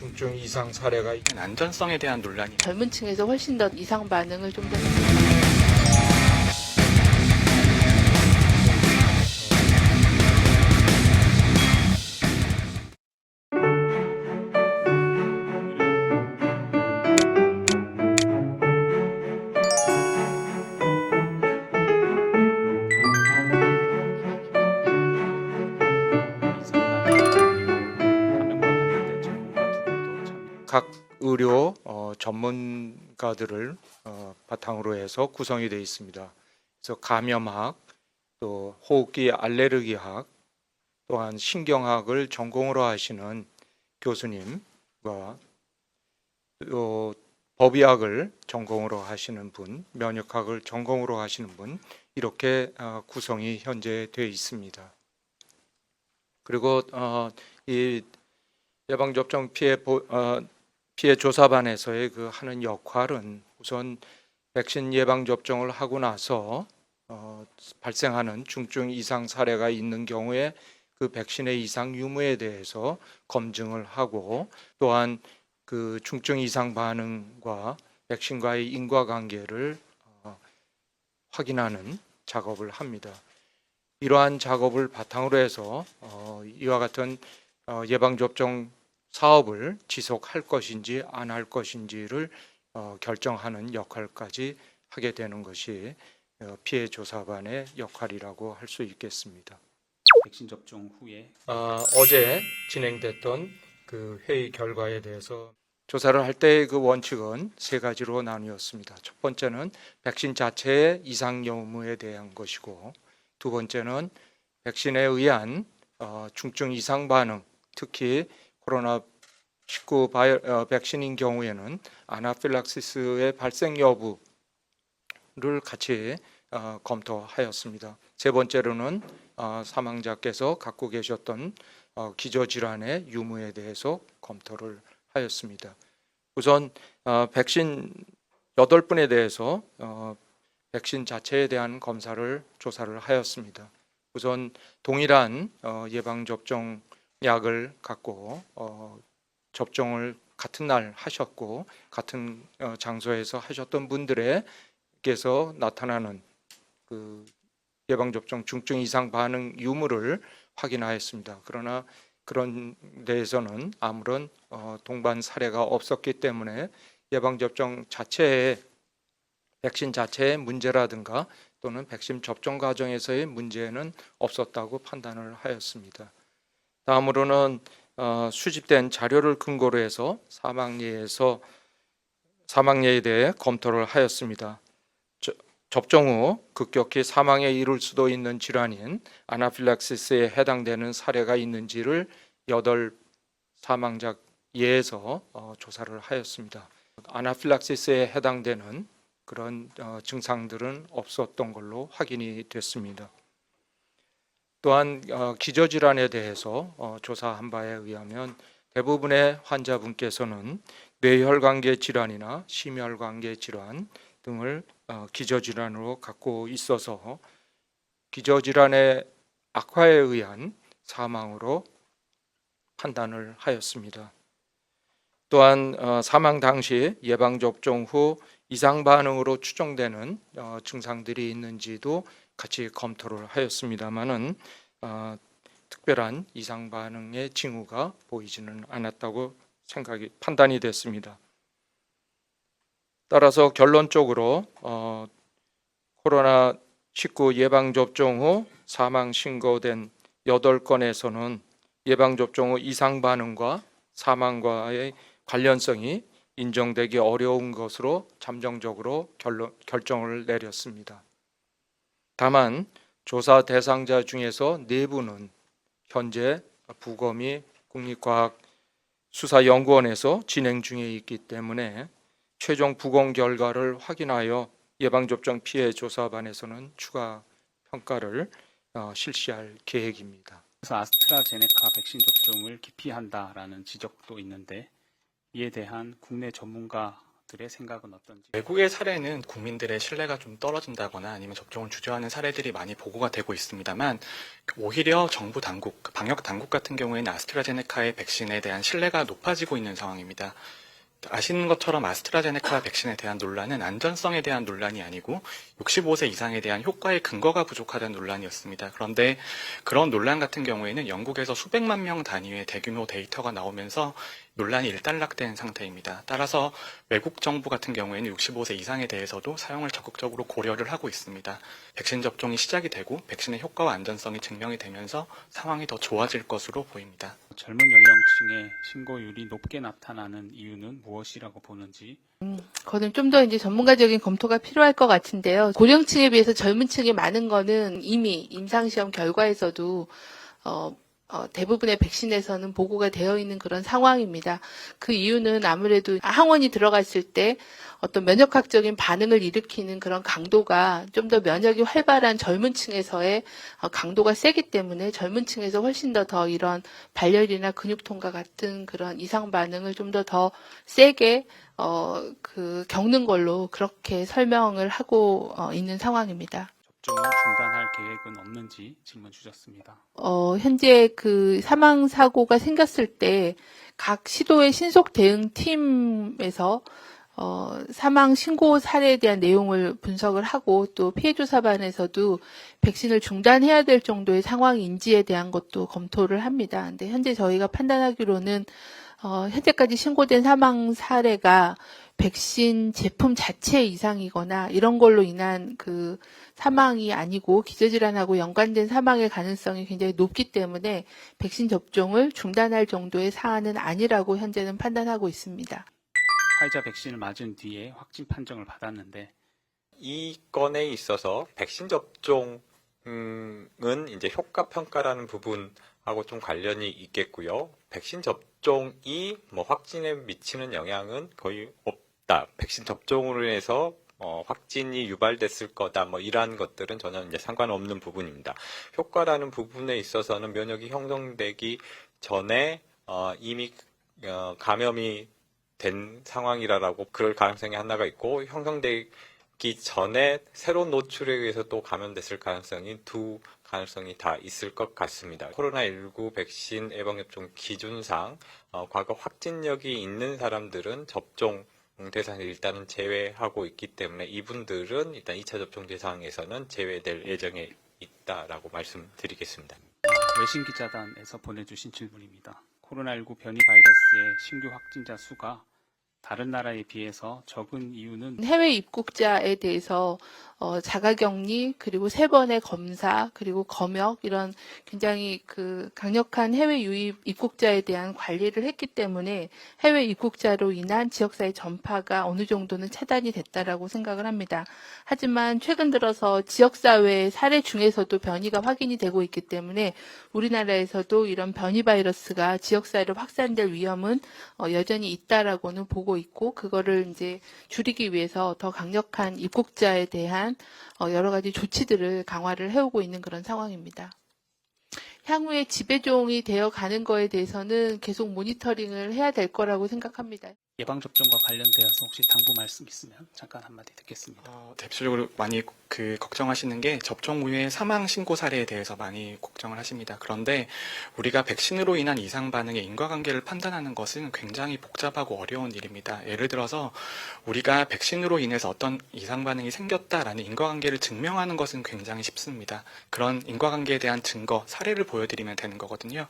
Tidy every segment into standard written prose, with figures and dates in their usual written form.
중증 이상 사례가 안전성에 대한 논란이 젊은 층에서 훨씬 더 이상 반응을 좀 더 감염과 관련된 전문가 두 분도 참 각 의료 전문가들을 바탕으로 해서 구성이 되어 있습니다. 그래서 감염학, 또 호흡기 알레르기학, 또한 신경학을 전공으로 하시는 교수님과 또 법의학을 전공으로 하시는 분, 면역학을 전공으로 하시는 분 이렇게 구성이 현재 되어 있습니다. 그리고 이 예방접종 피해 조사반에서의 그 하는 역할은 우선 백신 예방접종을 하고 나서 발생하는 중증 이상 사례가 있는 경우에 그 백신의 이상 유무에 대해서 검증을 하고 또한 그 중증 이상 반응과 백신과의 인과관계를 확인하는 작업을 합니다. 이러한 작업을 바탕으로 해서 이와 같은 예방접종 사업을 지속할 것인지 안 할 것인지를 결정하는 역할까지 하게 되는 것이 피해 조사반의 역할이라고 할 수 있겠습니다. 백신 접종 후에 어제 진행됐던 그 회의 결과에 대해서 조사를 할 때의 그 원칙은 세 가지로 나뉘었습니다. 첫 번째는 백신 자체의 이상 여무에 대한 것이고, 두 번째는 백신에 의한 중증 이상 반응, 특히 코로나19 백신인 경우에는 아나필락시스의 발생 여부를 같이 검토하였습니다. 세 번째로는 사망자께서 갖고 계셨던 기저질환의 유무에 대해서 검토를 하였습니다. 우선 백신 8분에 대해서 백신 자체에 대한 검사를 조사를 하였습니다. 우선 동일한 예방접종 약을 갖고 접종을 같은 날 하셨고 같은 장소에서 하셨던 분들에게서 나타나는 그 예방접종 중증 이상 반응 유무를 확인하였습니다. 그러나 그런 데에서는 아무런 동반 사례가 없었기 때문에 예방접종 자체에 백신 자체의 문제라든가 또는 백신 접종 과정에서의 문제는 없었다고 판단을 하였습니다. 다음으로는 수집된 자료를 근거로 해서 사망예에 대해 검토를 하였습니다. 접종 후 급격히 사망에 이를 수도 있는 질환인 아나필락시스에 해당되는 사례가 있는지를 8 사망자 예에서 조사를 하였습니다. 아나필락시스에 해당되는 그런 증상들은 없었던 걸로 확인이 됐습니다. 또한 기저질환에 대해서 조사한 바에 의하면 대부분의 환자분께서는 뇌혈관계 질환이나 심혈관계 질환 등을 기저질환으로 갖고 있어서 기저질환의 악화에 의한 사망으로 판단을 하였습니다. 또한 사망 당시 예방접종 후 이상 반응으로 추정되는 증상들이 있는지도 같이 검토를 하였습니다마는 특별한 이상 반응의 징후가 보이지는 않았다고 판단이 됐습니다. 따라서 결론적으로 코로나19 예방접종 후 사망 신고된 8건에서는 예방접종 후 이상 반응과 사망과의 관련성이 인정되기 어려운 것으로 잠정적으로 결정을 내렸습니다. 다만 조사 대상자 중에서 4분은 현재 부검이 국립과학수사연구원에서 진행 중에 있기 때문에 최종 부검 결과를 확인하여 예방접종 피해 조사반에서는 추가 평가를 실시할 계획입니다. 그래서 아스트라제네카 백신 접종을 기피한다라는 지적도 있는데 이에 대한 국내 전문가 것들의 생각은 어떤지. 외국의 사례는 국민들의 신뢰가 좀 떨어진다거나 아니면 접종을 주저하는 사례들이 많이 보고가 되고 있습니다만 오히려 정부 당국, 방역 당국 같은 경우에는 아스트라제네카의 백신에 대한 신뢰가 높아지고 있는 상황입니다. 아시는 것처럼 아스트라제네카 백신에 대한 논란은 안전성에 대한 논란이 아니고 65세 이상에 대한 효과의 근거가 부족하다는 논란이었습니다. 그런데 그런 논란 같은 경우에는 영국에서 수백만 명 단위의 대규모 데이터가 나오면서 논란이 일단락된 상태입니다. 따라서 외국 정부 같은 경우에는 65세 이상에 대해서도 사용을 적극적으로 고려를 하고 있습니다. 백신 접종이 시작이 되고 백신의 효과와 안전성이 증명이 되면서 상황이 더 좋아질 것으로 보입니다. 젊은 연령층의 신고율이 높게 나타나는 이유는 무엇이라고 보는지. 그거는 좀 더 이제 전문가적인 검토가 필요할 것 같은데요. 고령층에 비해서 젊은 층이 많은 거는 이미 임상시험 결과에서도 대부분의 백신에서는 보고가 되어 있는 그런 상황입니다. 그 이유는 아무래도 항원이 들어갔을 때 어떤 면역학적인 반응을 일으키는 그런 강도가 좀 더 면역이 활발한 젊은 층에서의 강도가 세기 때문에 젊은 층에서 훨씬 더 이런 발열이나 근육통과 같은 그런 이상 반응을 좀 더 세게 겪는 걸로 그렇게 설명을 하고 있는 상황입니다. 접종을 중단할 계획은 없는지 질문 주셨습니다. 현재 그 사망 사고가 생겼을 때 각 시도의 신속 대응 팀에서 사망 신고 사례에 대한 내용을 분석을 하고 또 피해조사반에서도 백신을 중단해야 될 정도의 상황인지에 대한 것도 검토를 합니다. 근데 현재 저희가 판단하기로는 현재까지 신고된 사망 사례가 백신 제품 자체 이상이거나 이런 걸로 인한 그 사망이 아니고 기저질환하고 연관된 사망의 가능성이 굉장히 높기 때문에 백신 접종을 중단할 정도의 사안은 아니라고 현재는 판단하고 있습니다. 화이자 백신을 맞은 뒤에 확진 판정을 받았는데 이 건에 있어서 백신 접종은 이제 효과 평가라는 부분하고 좀 관련이 있겠고요. 백신 접종이 확진에 미치는 영향은 거의 없다. 백신 접종으로 인해서 확진이 유발됐을 거다. 이러한 것들은 전혀 이제 상관없는 부분입니다. 효과라는 부분에 있어서는 면역이 형성되기 전에 이미 감염이 된 상황이라고 그럴 가능성이 하나가 있고 형성되기 전에 새로운 노출에 의해서 또 감염됐을 가능성이 두 가능성이 다 있을 것 같습니다. 코로나19 백신 예방접종 기준상 과거 확진력이 있는 사람들은 접종 대상에 일단은 제외하고 있기 때문에 이분들은 일단 2차 접종 대상에서는 제외될 예정에 있다라고 말씀드리겠습니다. 외신기자단에서 보내주신 질문입니다. 코로나19 변이 바이러스의 신규 확진자 수가 다른 나라에 비해서 적은 이유는 해외 입국자에 대해서 자가격리 그리고 3번의 검사 그리고 검역 이런 굉장히 그 강력한 해외 유입 입국자에 대한 관리를 했기 때문에 해외 입국자로 인한 지역사회 전파가 어느 정도는 차단이 됐다라고 생각을 합니다. 하지만 최근 들어서 지역사회 사례 중에서도 변이가 확인이 되고 있기 때문에 우리나라에서도 이런 변이 바이러스가 지역사회로 확산될 위험은 여전히 있다라고는 보고 있고 그거를 이제 줄이기 위해서 더 강력한 입국자에 대한 여러 가지 조치들을 강화를 해오고 있는 그런 상황입니다. 향후에 지배종이 되어 가는 거에 대해서는 계속 모니터링을 해야 될 거라고 생각합니다. 예방접종과 관련되어서 혹시 당부 말씀 있으면 잠깐 한마디 듣겠습니다. 대표적으로 많이 걱정하시는 게 접종 후에 사망 신고 사례에 대해서 많이 걱정을 하십니다. 그런데 우리가 백신으로 인한 이상 반응의 인과관계를 판단하는 것은 굉장히 복잡하고 어려운 일입니다. 예를 들어서 우리가 백신으로 인해서 어떤 이상 반응이 생겼다라는 인과관계를 증명하는 것은 굉장히 쉽습니다. 그런 인과관계에 대한 증거, 사례를 보여드리면 되는 거거든요.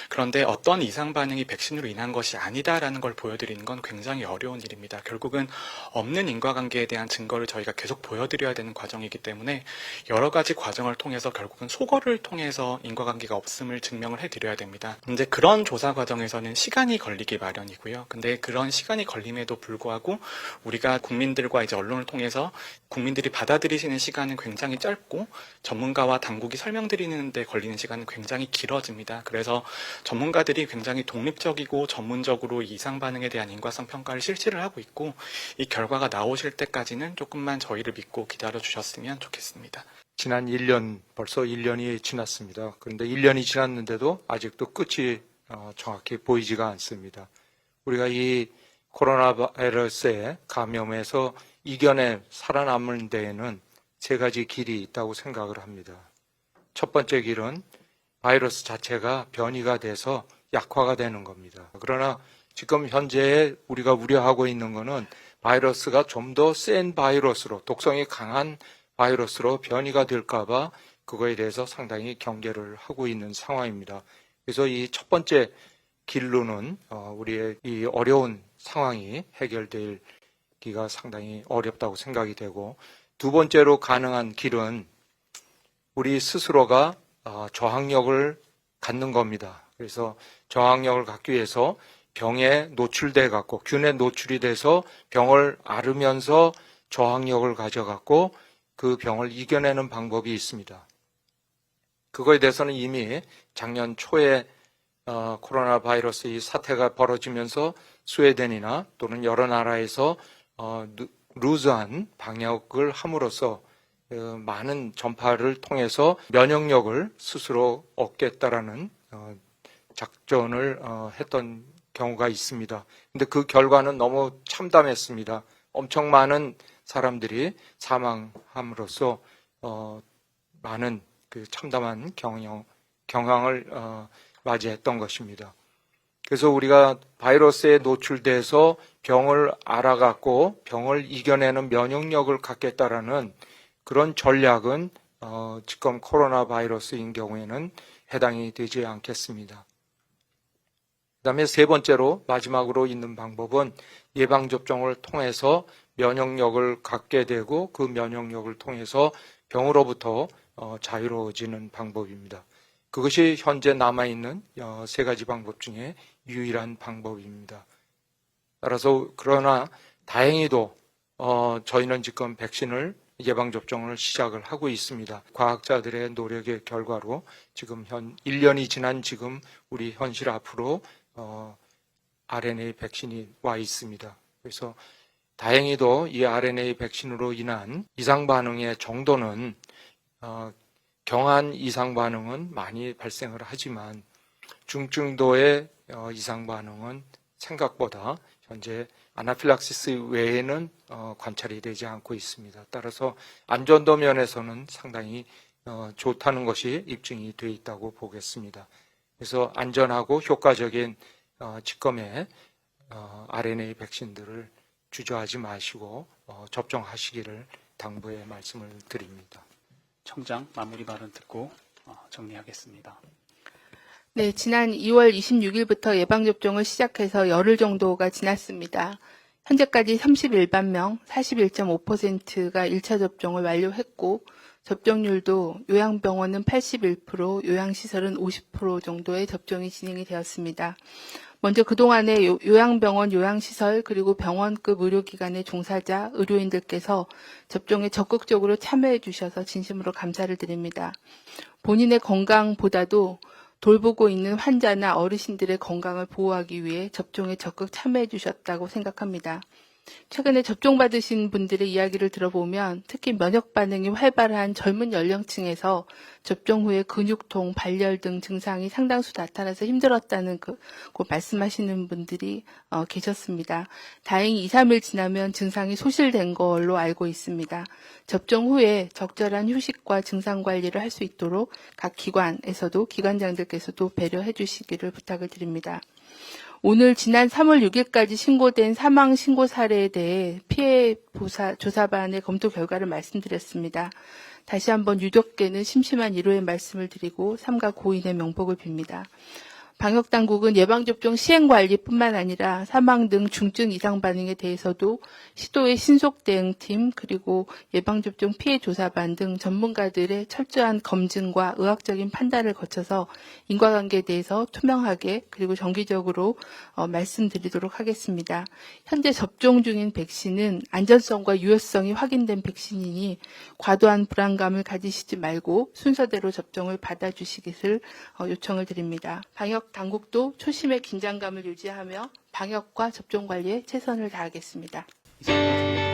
그런데 어떤 이상 반응이 백신으로 인한 것이 아니다라는 걸 보여드리는 건 굉장히 어려운 일입니다. 결국은 없는 인과관계에 대한 증거를 저희가 계속 보여드려야 되는 과정이기 때문에 여러 가지 과정을 통해서 결국은 소거를 통해서 인과관계가 없음을 증명을 해드려야 됩니다. 근데 그런 조사 과정에서는 시간이 걸리기 마련이고요. 근데 그런 시간이 걸림에도 불구하고 우리가 국민들과 이제 언론을 통해서 국민들이 받아들이시는 시간은 굉장히 짧고 전문가와 당국이 설명드리는 데 걸리는 시간은 굉장히 길어집니다. 그래서 전문가들이 굉장히 독립적이고 전문적으로 이상 반응에 대한 인과성 평가를 실시를 하고 있고 이 결과가 나오실 때까지는 조금만 저희를 믿고 기다려 주셨으면 좋겠습니다. 지난 1년, 벌써 1년이 지났습니다. 그런데 1년이 지났는데도 아직도 끝이 정확히 보이지가 않습니다. 우리가 이 코로나 바이러스에 감염해서 이겨내 살아남는 데에는 세 가지 길이 있다고 생각을 합니다. 첫 번째 길은 바이러스 자체가 변이가 돼서 약화가 되는 겁니다. 그러나 지금 현재 우리가 우려하고 있는 것은 바이러스가 좀 더 센 바이러스로, 독성이 강한 바이러스로 변이가 될까봐 그거에 대해서 상당히 경계를 하고 있는 상황입니다. 그래서 이 첫 번째 길로는 우리의 이 어려운 상황이 해결되기가 상당히 어렵다고 생각이 되고, 두 번째로 가능한 길은 우리 스스로가 저항력을 갖는 겁니다. 그래서 저항력을 갖기 위해서 병에 노출돼 갖고, 균에 노출이 돼서 병을 앓으면서 저항력을 가져갖고 그 병을 이겨내는 방법이 있습니다. 그거에 대해서는 이미 작년 초에 코로나 바이러스 이 사태가 벌어지면서 스웨덴이나 또는 여러 나라에서 루즈한 방역을 함으로써 많은 전파를 통해서 면역력을 스스로 얻겠다라는 작전을 했던 경우가 있습니다. 근데 그 결과는 너무 참담했습니다. 엄청 많은 사람들이 사망함으로써 많은 그 참담한 경황을 맞이했던 것입니다. 그래서 우리가 바이러스에 노출돼서 병을 알아갖고 병을 이겨내는 면역력을 갖겠다라는 그런 전략은 지금 코로나 바이러스인 경우에는 해당이 되지 않겠습니다. 그다음에 세 번째로 마지막으로 있는 방법은 예방접종을 통해서 면역력을 갖게 되고 그 면역력을 통해서 병으로부터 자유로워지는 방법입니다. 그것이 현재 남아있는 세 가지 방법 중에 유일한 방법입니다. 따라서 그러나 다행히도 저희는 지금 백신을 예방접종을 시작을 하고 있습니다. 과학자들의 노력의 결과로 지금 1년이 지난 지금 우리 현실 앞으로 RNA 백신이 와 있습니다. 그래서 다행히도 이 RNA 백신으로 인한 이상 반응의 정도는 경한 이상 반응은 많이 발생을 하지만 중증도의 이상 반응은 생각보다 현재 아나필락시스 외에는 관찰이 되지 않고 있습니다. 따라서 안전도 면에서는 상당히 좋다는 것이 입증이 되어 있다고 보겠습니다. 그래서 안전하고 효과적인 직검의 RNA 백신들을 주저하지 마시고 접종하시기를 당부의 말씀을 드립니다. 청장 마무리 발언 듣고 정리하겠습니다. 네, 지난 2월 26일부터 예방접종을 시작해서 열흘 정도가 지났습니다. 현재까지 31만 명, 41.5%가 1차 접종을 완료했고, 접종률도 요양병원은 81%, 요양시설은 50% 정도의 접종이 진행이 되었습니다. 먼저 그동안에 요양병원, 요양시설, 그리고 병원급 의료기관의 종사자, 의료인들께서 접종에 적극적으로 참여해 주셔서 진심으로 감사를 드립니다. 본인의 건강보다도 돌보고 있는 환자나 어르신들의 건강을 보호하기 위해 접종에 적극 참여해 주셨다고 생각합니다. 최근에 접종받으신 분들의 이야기를 들어보면 특히 면역 반응이 활발한 젊은 연령층에서 접종 후에 근육통, 발열 등 증상이 상당수 나타나서 힘들었다는 그 말씀하시는 분들이 계셨습니다. 다행히 2, 3일 지나면 증상이 소실된 걸로 알고 있습니다. 접종 후에 적절한 휴식과 증상 관리를 할 수 있도록 각 기관에서도 기관장들께서도 배려해 주시기를 부탁을 드립니다. 오늘 지난 3월 6일까지 신고된 사망 신고 사례에 대해 피해 조사반의 검토 결과를 말씀드렸습니다. 다시 한번 유족께는 심심한 위로의 말씀을 드리고 삼가 고인의 명복을 빕니다. 방역당국은 예방접종 시행관리뿐만 아니라 사망 등 중증 이상 반응에 대해서도 시도의 신속대응팀 그리고 예방접종 피해조사반 등 전문가들의 철저한 검증과 의학적인 판단을 거쳐서 인과관계에 대해서 투명하게 그리고 정기적으로 말씀드리도록 하겠습니다. 현재 접종 중인 백신은 안전성과 유효성이 확인된 백신이니 과도한 불안감을 가지시지 말고 순서대로 접종을 받아주시기를 요청을 드립니다. 방역 당국도 초심의 긴장감을 유지하며 방역과 접종 관리에 최선을 다하겠습니다. 이상입니다.